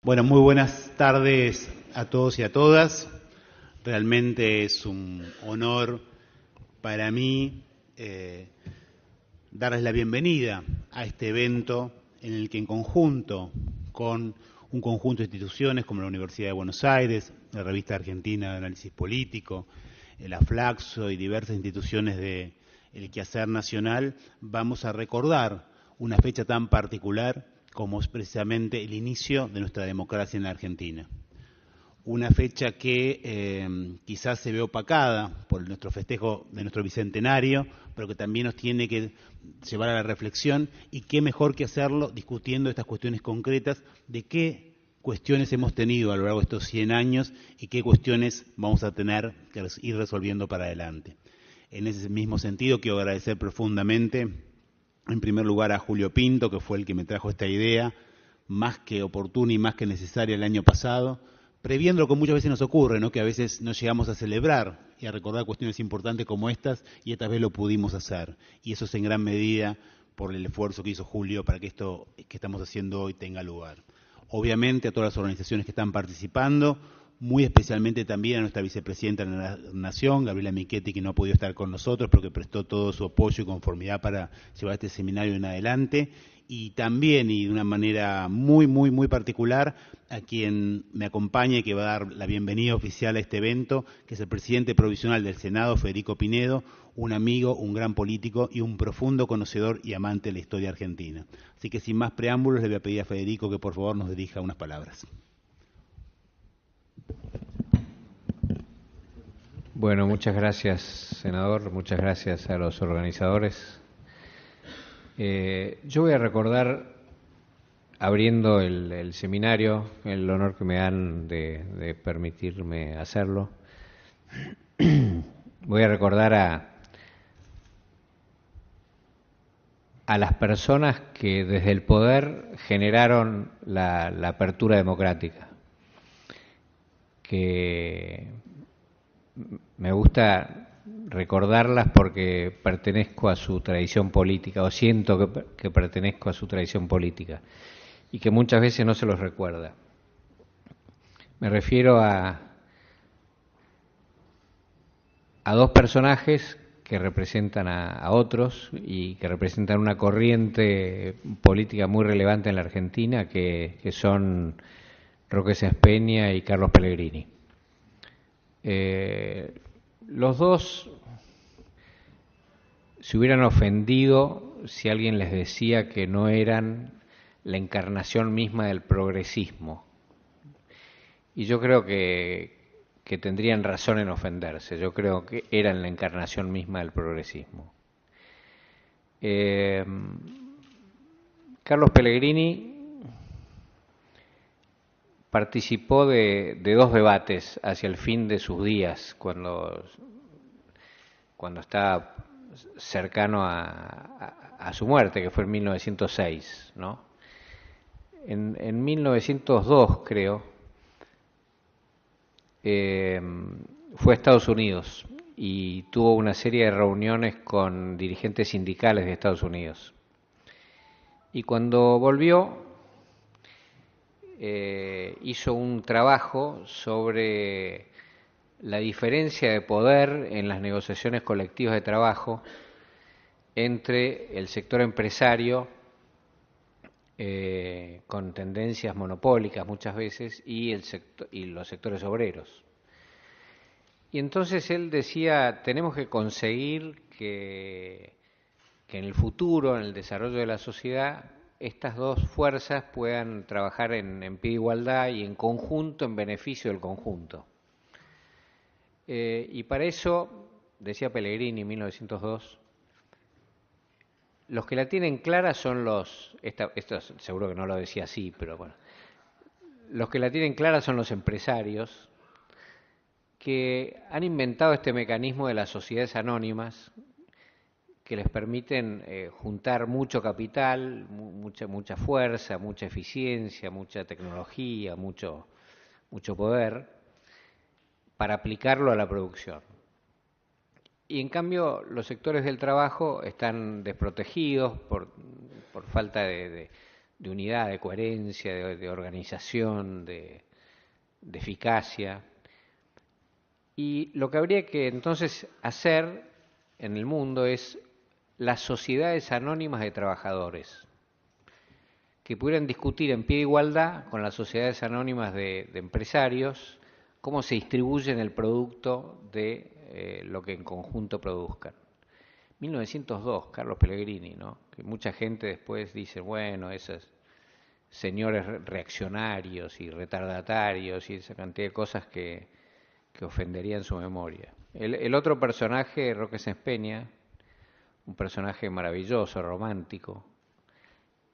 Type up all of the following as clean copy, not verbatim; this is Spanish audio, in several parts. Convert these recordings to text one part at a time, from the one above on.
Bueno, muy buenas tardes a todos y a todas. Realmente es un honor para mí darles la bienvenida a este evento en el que en conjunto con un conjunto de instituciones como la Universidad de Buenos Aires, la Revista Argentina de Análisis Político, la Flaxo y diversas instituciones del quehacer nacional, vamos a recordar una fecha tan particular como es precisamente el inicio de nuestra democracia en la Argentina. Una fecha que quizás se ve opacada por nuestro festejo de nuestro bicentenario, pero que también nos tiene que llevar a la reflexión, y qué mejor que hacerlo discutiendo estas cuestiones concretas de qué cuestiones hemos tenido a lo largo de estos 100 años y qué cuestiones vamos a tener que ir resolviendo para adelante. En ese mismo sentido, quiero agradecer profundamente, en primer lugar, a Julio Pinto, que fue el que me trajo esta idea, más que oportuna y más que necesaria el año pasado, previendo lo que muchas veces nos ocurre, ¿no? Que a veces no llegamos a celebrar y a recordar cuestiones importantes como estas, y esta vez lo pudimos hacer. Y eso es en gran medida por el esfuerzo que hizo Julio para que esto que estamos haciendo hoy tenga lugar. Obviamente a todas las organizaciones que están participando, muy especialmente también a nuestra vicepresidenta de la Nación, Gabriela Michetti, que no ha podido estar con nosotros, pero que prestó todo su apoyo y conformidad para llevar este seminario en adelante, y también, y de una manera muy particular, a quien me acompaña y que va a dar la bienvenida oficial a este evento, que es el presidente provisional del Senado, Federico Pinedo, un amigo, un gran político y un profundo conocedor y amante de la historia argentina. Así que sin más preámbulos, le voy a pedir a Federico que por favor nos dirija unas palabras. Bueno, muchas gracias, senador, muchas gracias a los organizadores. Yo voy a recordar, abriendo el seminario, el honor que me dan de permitirme hacerlo, voy a recordar a las personas que desde el poder generaron la apertura democrática, que me gusta recordarlas porque pertenezco a su tradición política, o siento que pertenezco a su tradición política, y que muchas veces no se los recuerda. Me refiero a dos personajes que representan a otros y que representan una corriente política muy relevante en la Argentina, que son Roque Sáenz Peña y Carlos Pellegrini. Los dos se hubieran ofendido si alguien les decía que no eran la encarnación misma del progresismo. Y yo creo que tendrían razón en ofenderse. Yo creo que eran la encarnación misma del progresismo. Carlos Pellegrini participó de dos debates hacia el fin de sus días, cuando estaba cercano a su muerte, que fue en 1906, ¿no? En 1902, creo, fue a Estados Unidos y tuvo una serie de reuniones con dirigentes sindicales de Estados Unidos. Y cuando volvió, hizo un trabajo sobre la diferencia de poder en las negociaciones colectivas de trabajo entre el sector empresario, con tendencias monopólicas muchas veces, y los sectores obreros. Y entonces él decía, tenemos que conseguir que en el futuro, en el desarrollo de la sociedad, estas dos fuerzas puedan trabajar en pie de igualdad y en conjunto, en beneficio del conjunto. Y para eso, decía Pellegrini en 1902, los que la tienen clara son esto seguro que no lo decía así, pero bueno, los que la tienen clara son los empresarios, que han inventado este mecanismo de las sociedades anónimas, que les permiten juntar mucho capital, mucha fuerza, mucha eficiencia, mucha tecnología, mucho poder, para aplicarlo a la producción. Y en cambio los sectores del trabajo están desprotegidos por falta de de unidad, de coherencia, de organización, de eficacia. Y lo que habría que entonces hacer en el mundo es las sociedades anónimas de trabajadores, que pudieran discutir en pie de igualdad con las sociedades anónimas de empresarios cómo se distribuyen el producto de lo que en conjunto produzcan. 1902, Carlos Pellegrini, ¿no? Que mucha gente después dice, bueno, esos señores reaccionarios y retardatarios y esa cantidad de cosas que ofenderían su memoria. El otro personaje, Roque Sáenz Peña, un personaje maravilloso, romántico,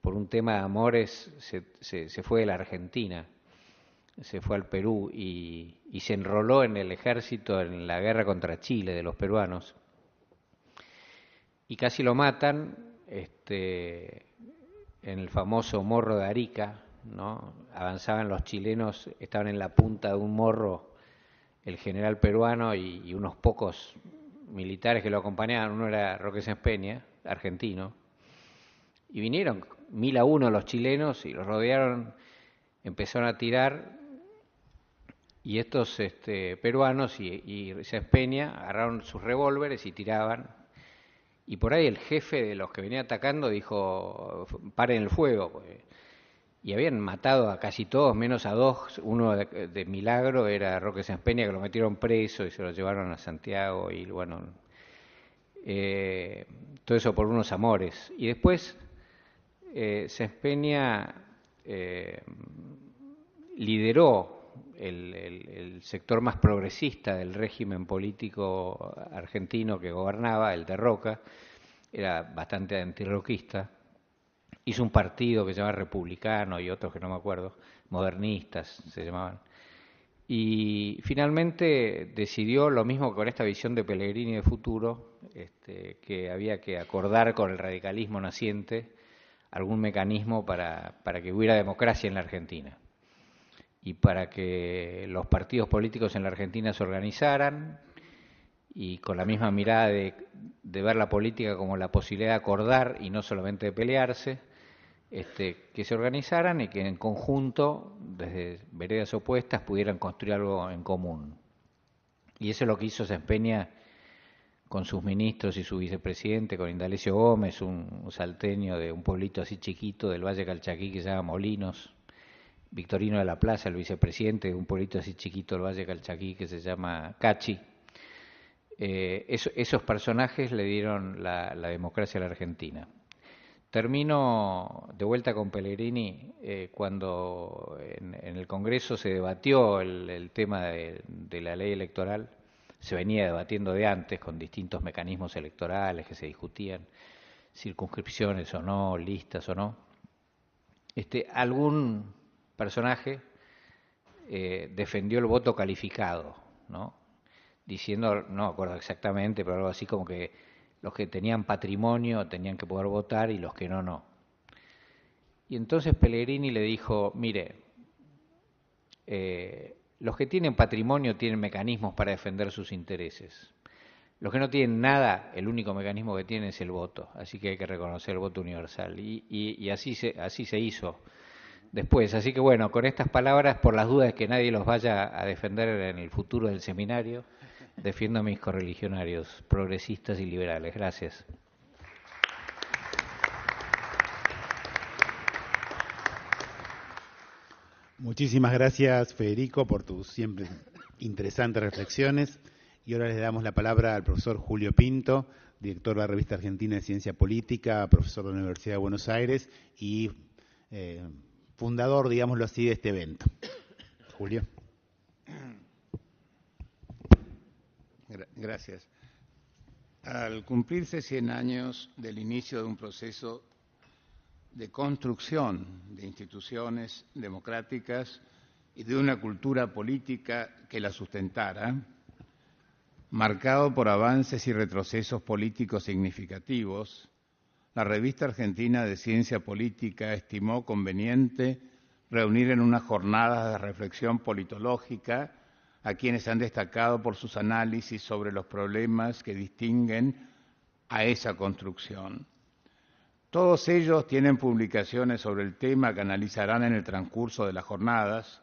por un tema de amores se fue de la Argentina, se fue al Perú y se enroló en el ejército en la guerra contra Chile de los peruanos. Y casi lo matan en el famoso Morro de Arica, ¿no? Avanzaban los chilenos, estaban en la punta de un morro el general peruano y unos pocos militares que lo acompañaban. Uno era Roque Sáenz Peña, argentino, y vinieron 1000 a 1 los chilenos y los rodearon, empezaron a tirar, y estos peruanos y Sáenz Peña agarraron sus revólveres y tiraban. Y por ahí el jefe de los que venía atacando dijo, paren el fuego. Pues. Y habían matado a casi todos, menos a 2. Uno de milagro era Roque Sáenz Peña, que lo metieron preso y se lo llevaron a Santiago. Y bueno, todo eso por unos amores. Y después Sáenz Peña lideró el sector más progresista del régimen político argentino que gobernaba, el de Roca. Era bastante antirroquista. Hizo un partido que se llama Republicano y otros que no me acuerdo, modernistas se llamaban. Y finalmente decidió lo mismo con esta visión de Pellegrini de futuro, que había que acordar con el radicalismo naciente algún mecanismo para que hubiera democracia en la Argentina y para que los partidos políticos en la Argentina se organizaran y con la misma mirada de ver la política como la posibilidad de acordar y no solamente de pelearse, que se organizaran y que en conjunto, desde veredas opuestas, pudieran construir algo en común. Y eso es lo que hizo Sáenz Peña con sus ministros y su vicepresidente, con Indalecio Gómez, un salteño de un pueblito así chiquito del Valle Calchaquí que se llama Molinos, Victorino de la Plaza, el vicepresidente de un pueblito así chiquito del Valle Calchaquí que se llama Cachi. Esos personajes le dieron la democracia a la Argentina. Termino de vuelta con Pellegrini cuando en el Congreso se debatió el tema de la ley electoral. Se venía debatiendo de antes con distintos mecanismos electorales que se discutían, circunscripciones o no, listas o no. Algún personaje defendió el voto calificado, ¿no? Diciendo, no me acuerdo exactamente, pero algo así como que los que tenían patrimonio tenían que poder votar y los que no, no. Y entonces Pellegrini le dijo, mire, los que tienen patrimonio tienen mecanismos para defender sus intereses. Los que no tienen nada, el único mecanismo que tienen es el voto, así que hay que reconocer el voto universal. Y así se hizo después. Así que bueno, con estas palabras, por las dudas que nadie los vaya a defender en el futuro del seminario, defiendo a mis correligionarios progresistas y liberales. Gracias. Muchísimas gracias, Federico, por tus siempre interesantes reflexiones. Y ahora le damos la palabra al profesor Julio Pinto, director de la Revista Argentina de Ciencia Política, profesor de la Universidad de Buenos Aires y fundador, digámoslo así, de este evento. Julio. Gracias. Al cumplirse 100 años del inicio de un proceso de construcción de instituciones democráticas y de una cultura política que la sustentara, marcado por avances y retrocesos políticos significativos, la Revista Argentina de Ciencia Política estimó conveniente reunir en una jornada de reflexión politológica a quienes han destacado por sus análisis sobre los problemas que distinguen a esa construcción. Todos ellos tienen publicaciones sobre el tema que analizarán en el transcurso de las jornadas.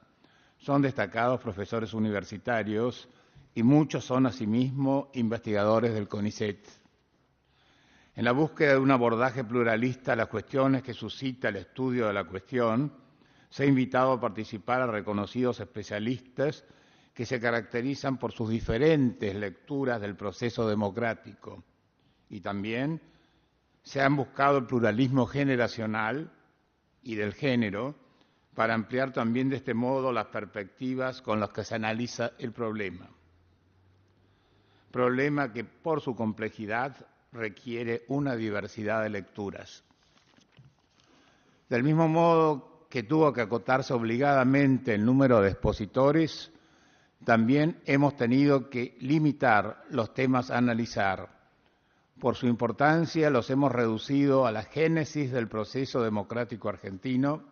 Son destacados profesores universitarios y muchos son asimismo investigadores del CONICET. En la búsqueda de un abordaje pluralista a las cuestiones que suscita el estudio de la cuestión, se ha invitado a participar a reconocidos especialistas que se caracterizan por sus diferentes lecturas del proceso democrático, y también se han buscado el pluralismo generacional y del género para ampliar también de este modo las perspectivas con las que se analiza el problema. Problema que por su complejidad requiere una diversidad de lecturas. Del mismo modo que tuvo que acotarse obligadamente el número de expositores, también hemos tenido que limitar los temas a analizar. Por su importancia los hemos reducido a la génesis del proceso democrático argentino,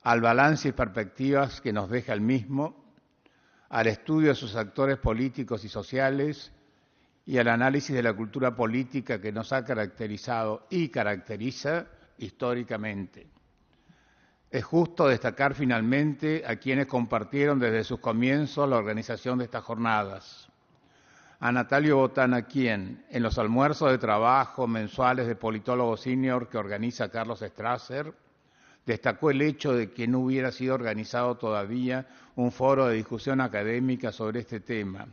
al balance y perspectivas que nos deja el mismo, al estudio de sus actores políticos y sociales y al análisis de la cultura política que nos ha caracterizado y caracteriza históricamente. Es justo destacar finalmente a quienes compartieron desde sus comienzos la organización de estas jornadas. A Natalio Botana, quien, en los almuerzos de trabajo mensuales de politólogo senior que organiza Carlos Strasser, destacó el hecho de que no hubiera sido organizado todavía un foro de discusión académica sobre este tema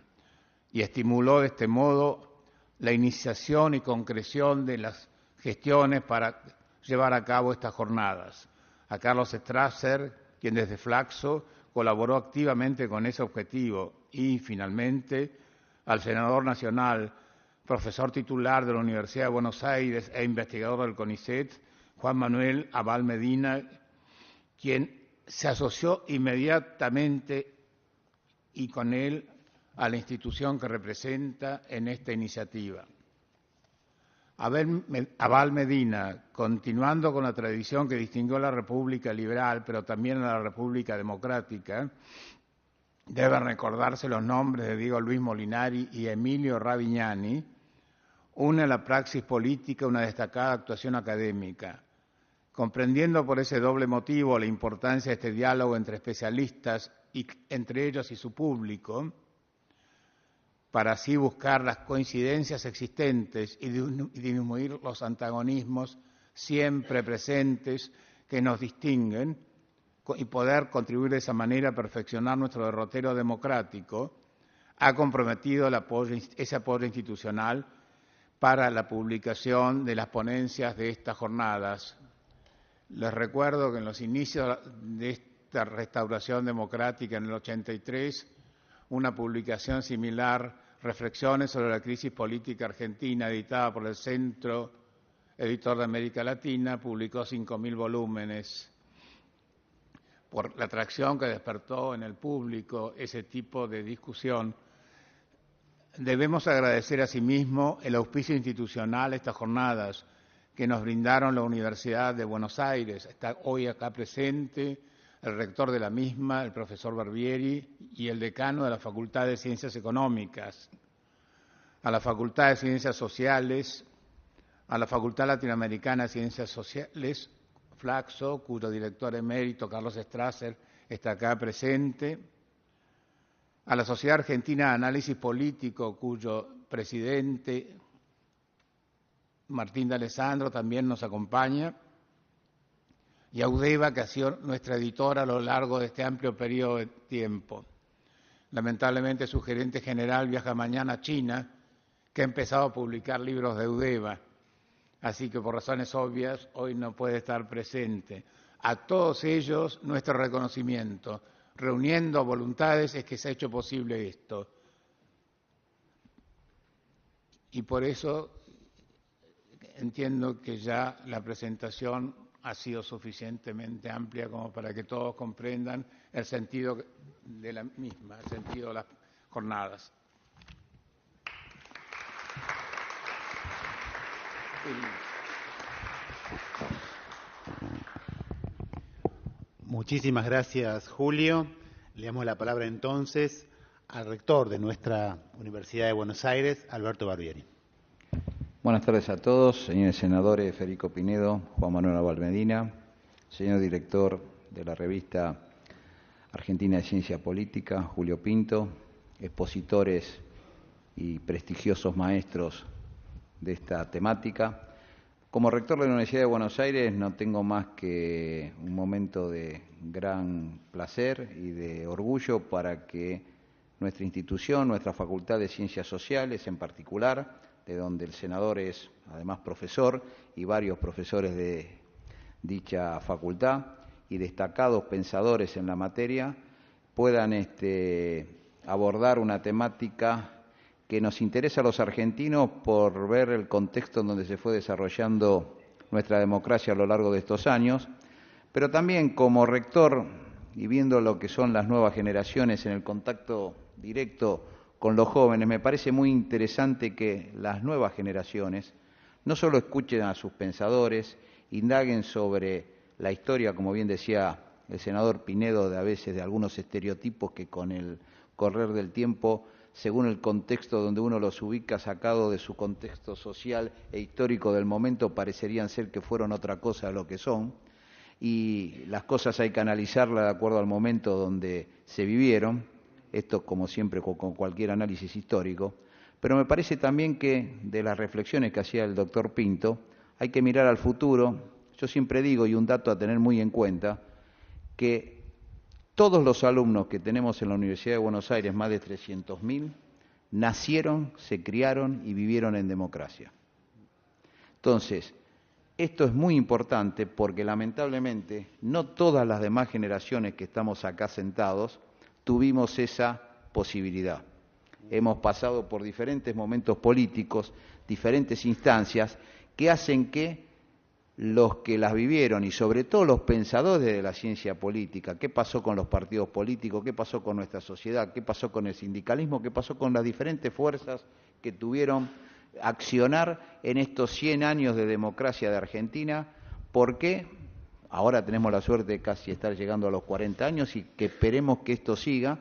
y estimuló de este modo la iniciación y concreción de las gestiones para llevar a cabo estas jornadas. A Carlos Strasser, quien desde Flaxo colaboró activamente con ese objetivo, y finalmente al senador nacional, profesor titular de la Universidad de Buenos Aires e investigador del CONICET, Juan Manuel Abal Medina, quien se asoció inmediatamente y con él a la institución que representa en esta iniciativa. Abal Medina, continuando con la tradición que distinguió a la República Liberal, pero también a la República Democrática, deben recordarse los nombres de Diego Luis Molinari y Emilio Ravignani, une a la praxis política una destacada actuación académica. Comprendiendo por ese doble motivo la importancia de este diálogo entre especialistas y entre ellos y su público, para así buscar las coincidencias existentes y disminuir los antagonismos siempre presentes que nos distinguen y poder contribuir de esa manera a perfeccionar nuestro derrotero democrático, ha comprometido ese apoyo institucional para la publicación de las ponencias de estas jornadas. Les recuerdo que en los inicios de esta restauración democrática en el 83, una publicación similar, Reflexiones sobre la crisis política argentina, editada por el Centro Editor de América Latina, publicó 5.000 volúmenes. Por la atracción que despertó en el público ese tipo de discusión, debemos agradecer asimismo el auspicio institucional a estas jornadas que nos brindaron la Universidad de Buenos Aires. Está hoy acá presente el rector de la misma, el profesor Barbieri, y el decano de la Facultad de Ciencias Económicas, a la Facultad de Ciencias Sociales, a la Facultad Latinoamericana de Ciencias Sociales, Flaxo, cuyo director emérito, Carlos Strasser, está acá presente, a la Sociedad Argentina de Análisis Político, cuyo presidente, Martín D'Alessandro, también nos acompaña, y a UDEVA, que ha sido nuestra editora a lo largo de este amplio periodo de tiempo. Lamentablemente, su gerente general viaja mañana a China, que ha empezado a publicar libros de UDEVA, así que por razones obvias hoy no puede estar presente. A todos ellos nuestro reconocimiento. Reuniendo voluntades es que se ha hecho posible esto. Y por eso entiendo que ya la presentación ha sido suficientemente amplia como para que todos comprendan el sentido de la misma, el sentido de las jornadas. Muchísimas gracias, Julio. Le damos la palabra entonces al rector de nuestra Universidad de Buenos Aires, Alberto Barbieri. Buenas tardes a todos, señores senadores Federico Pinedo, Juan Manuel Abal Medina, señor director de la revista Argentina de Ciencia Política, Julio Pinto, expositores y prestigiosos maestros de esta temática. Como rector de la Universidad de Buenos Aires no tengo más que un momento de gran placer y de orgullo para que nuestra institución, nuestra Facultad de Ciencias Sociales en particular, de donde el senador es además profesor y varios profesores de dicha facultad y destacados pensadores en la materia, puedan abordar una temática que nos interesa a los argentinos por ver el contexto en donde se fue desarrollando nuestra democracia a lo largo de estos años, pero también como rector y viendo lo que son las nuevas generaciones en el contacto directo con los jóvenes, me parece muy interesante que las nuevas generaciones no solo escuchen a sus pensadores, indaguen sobre la historia, como bien decía el senador Pinedo, de a veces de algunos estereotipos que con el correr del tiempo, según el contexto donde uno los ubica, sacado de su contexto social e histórico del momento, parecerían ser que fueron otra cosa de lo que son, y las cosas hay que analizarlas de acuerdo al momento donde se vivieron, esto como siempre con cualquier análisis histórico, pero me parece también que de las reflexiones que hacía el doctor Pinto, hay que mirar al futuro. Yo siempre digo, y un dato a tener muy en cuenta, que todos los alumnos que tenemos en la Universidad de Buenos Aires, más de 300.000, nacieron, se criaron y vivieron en democracia. Entonces, esto es muy importante porque lamentablemente no todas las demás generaciones que estamos acá sentados tuvimos esa posibilidad. Hemos pasado por diferentes momentos políticos, diferentes instancias que hacen que los que las vivieron y sobre todo los pensadores de la ciencia política, qué pasó con los partidos políticos, qué pasó con nuestra sociedad, qué pasó con el sindicalismo, qué pasó con las diferentes fuerzas que tuvieron accionar en estos 100 años de democracia de Argentina, porque ahora tenemos la suerte de casi estar llegando a los 40 años y que esperemos que esto siga,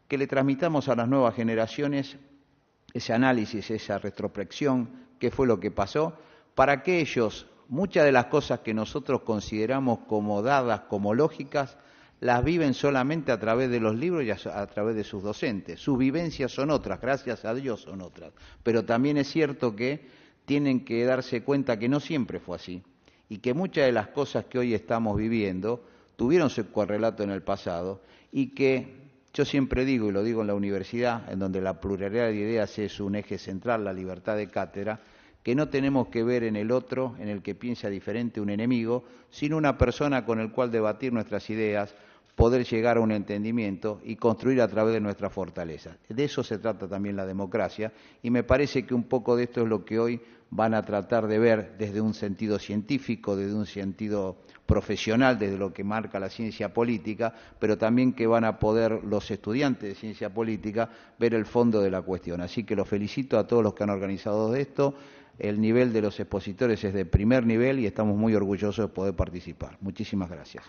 que le transmitamos a las nuevas generaciones ese análisis, esa retrospección, qué fue lo que pasó, para que ellos, muchas de las cosas que nosotros consideramos como dadas, como lógicas, las viven solamente a través de los libros y a través de sus docentes. Sus vivencias son otras, gracias a Dios son otras. Pero también es cierto que tienen que darse cuenta que no siempre fue así y que muchas de las cosas que hoy estamos viviendo tuvieron su correlato en el pasado y que yo siempre digo, y lo digo en la universidad, en donde la pluralidad de ideas es un eje central, la libertad de cátedra, que no tenemos que ver en el otro, en el que piensa diferente, un enemigo, sino una persona con el cual debatir nuestras ideas, poder llegar a un entendimiento y construir a través de nuestras fortalezas. De eso se trata también la democracia y me parece que un poco de esto es lo que hoy van a tratar de ver desde un sentido científico, desde un sentido profesional, desde lo que marca la ciencia política, pero también que van a poder los estudiantes de ciencia política ver el fondo de la cuestión. Así que los felicito a todos los que han organizado esto. El nivel de los expositores es de primer nivel y estamos muy orgullosos de poder participar. Muchísimas gracias.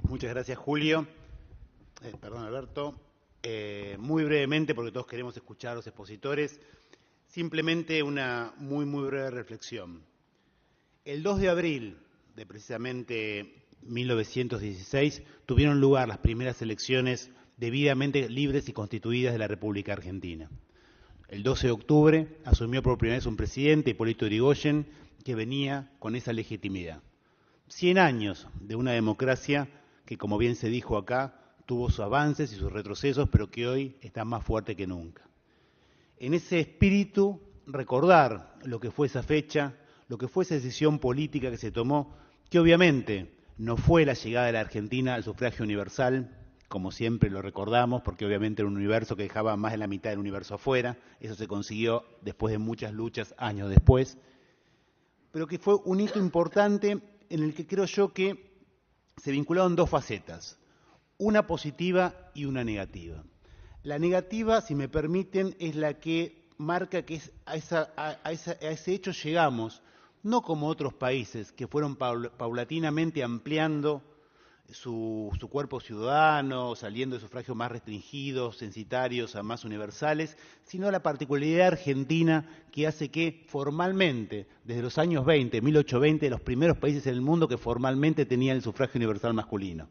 Muchas gracias, Julio. Perdón, Alberto. Muy brevemente, porque todos queremos escuchar a los expositores, simplemente una muy breve reflexión. El 2 de abril de precisamente 1916 tuvieron lugar las primeras elecciones debidamente libres y constituidas de la República Argentina. El 12 de octubre asumió por primera vez un presidente, Hipólito Yrigoyen, que venía con esa legitimidad. 100 años de una democracia que, como bien se dijo acá, tuvo sus avances y sus retrocesos, pero que hoy está más fuerte que nunca. En ese espíritu, recordar lo que fue esa fecha, lo que fue esa decisión política que se tomó, que obviamente no fue la llegada de la Argentina al sufragio universal, como siempre lo recordamos, porque obviamente era un universo que dejaba más de la mitad del universo afuera, eso se consiguió después de muchas luchas, años después, pero que fue un hito importante en el que creo yo que se vincularon dos facetas, una positiva y una negativa. La negativa, si me permiten, es la que marca que a ese hecho llegamos, no como otros países que fueron paulatinamente ampliando su cuerpo ciudadano, saliendo de sufragios más restringidos, censitarios a más universales, sino la particularidad argentina que hace que formalmente, desde los años 20, 1820, los primeros países en el mundo que formalmente tenían el sufragio universal masculino.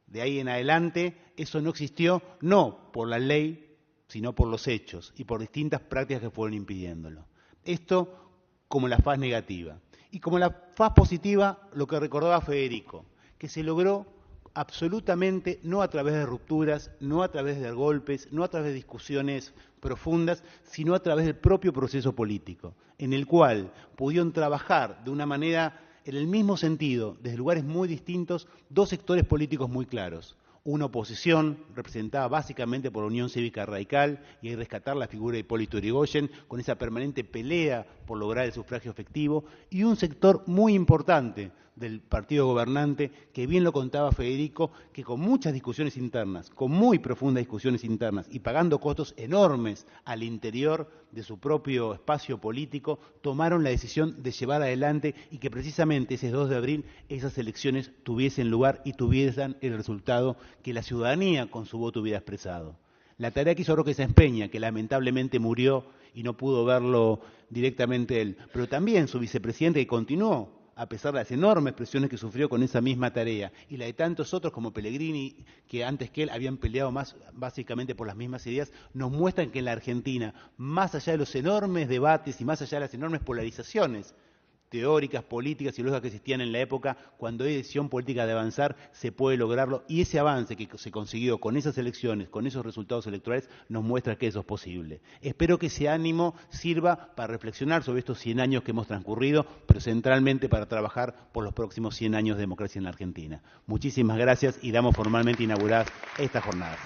De ahí en adelante, eso no existió, no por la ley, sino por los hechos y por distintas prácticas que fueron impidiéndolo. Esto como la faz negativa. Y como la faz positiva, lo que recordaba Federico, que se logró absolutamente no a través de rupturas, no a través de golpes, no a través de discusiones profundas, sino a través del propio proceso político, en el cual pudieron trabajar de una manera en el mismo sentido, desde lugares muy distintos, dos sectores políticos muy claros. Una oposición representada básicamente por la Unión Cívica Radical y ahí rescatar la figura de Hipólito Yrigoyen con esa permanente pelea por lograr el sufragio efectivo, y un sector muy importante del partido gobernante, que bien lo contaba Federico, que con muchas discusiones internas, con muy profundas discusiones internas y pagando costos enormes al interior de su propio espacio político, tomaron la decisión de llevar adelante y que precisamente ese 2 de abril esas elecciones tuviesen lugar y tuviesen el resultado que la ciudadanía con su voto hubiera expresado. La tarea que hizo Roque Sáenz Peña, que lamentablemente murió y no pudo verlo directamente él, pero también su vicepresidente, que continuó a pesar de las enormes presiones que sufrió con esa misma tarea, y la de tantos otros como Pellegrini, que antes que él habían peleado más básicamente por las mismas ideas, nos muestran que en la Argentina, más allá de los enormes debates y más allá de las enormes polarizaciones teóricas, políticas y lógicas que existían en la época, cuando hay decisión política de avanzar, se puede lograrlo, y ese avance que se consiguió con esas elecciones, con esos resultados electorales, nos muestra que eso es posible. Espero que ese ánimo sirva para reflexionar sobre estos 100 años que hemos transcurrido, pero centralmente para trabajar por los próximos 100 años de democracia en la Argentina. Muchísimas gracias y damos formalmente inauguradas estas jornadas.